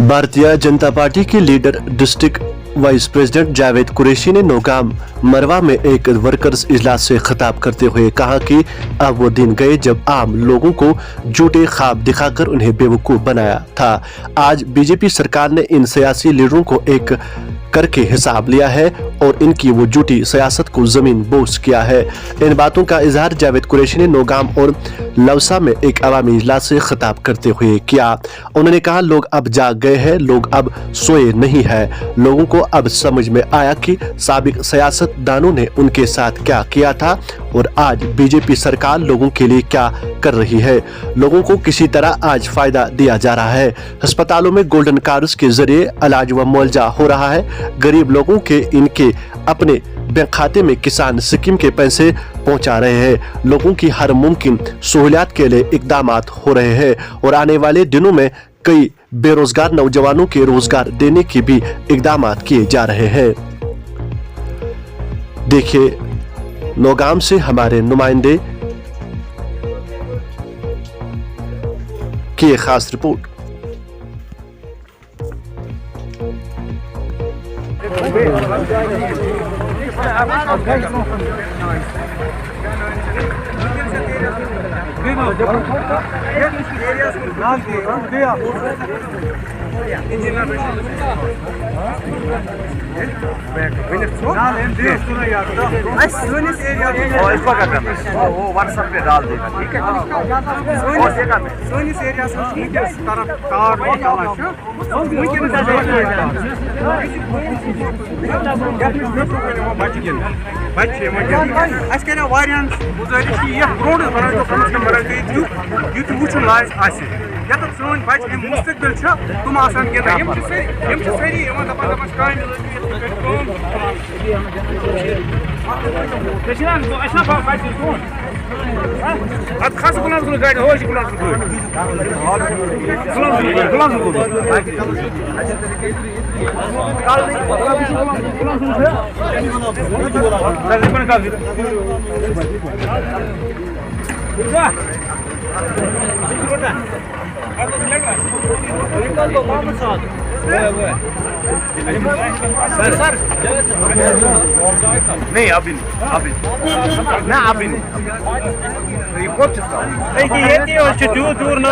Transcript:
Bharatiya Janata party के leader district vice president Javed Qureshi ने नौगाम मरवा में एक वर्कर्स इजलास से खिताब करते हुए कहा कि अब वो दिन गए जब आम लोगों को झूठे ख्वाब दिखाकर उन्हें बेवकूफ बनाया था। आज बीजेपी सरकार ने इन सियासी लीडरों को एक करके हिसाब लिया है और इनकी वो झूठी सियासत को जमीन बोस किया है। इन बातों का इजहार जावेद कुरैशी ने नौगाम और लवसा में एक अवामी इजलास से खिताब करते हुए किया। उन्होंने कहा, लोग अब जाग गए हैं, लोग अब सोए नहीं हैं। लोगों को अब समझ में आया कि साबिक सियासतदानों ने उनके साथ क्या किया था और आज बीजेपी सरकार लोगों के लिए क्या कर रही है। लोगों को किसी तरह आज फायदा दिया जा रहा है। अस्पतालों में गोल्डन कार्ड्स के जरिए इलाज व मुआवजा हो रहा है। गरीब लोगों के इनके अपने बैंक खाते में किसान स्कीम के पैसे पहुंचा रहे हैं। लोगों की हर मुमकिन सहूलियत के लिए इकदामात हो रहे हैं और आने वाले दिनों में कई बेरोजगार नौजवानों के रोजगार देने के भी इकदामात किए जा रहे हैं। देखिए नौगाम से हमारे नुमाइंदे की एक खास रिपोर्ट। वो व्हाट्सएप पे डाल देगा, ठीक है। सोनिस एरिया से तरफ कार سون بچہ مستقبل تم آسان خاص گاڑی نہیں ابھی نہیں یہ کوت دور دور نہ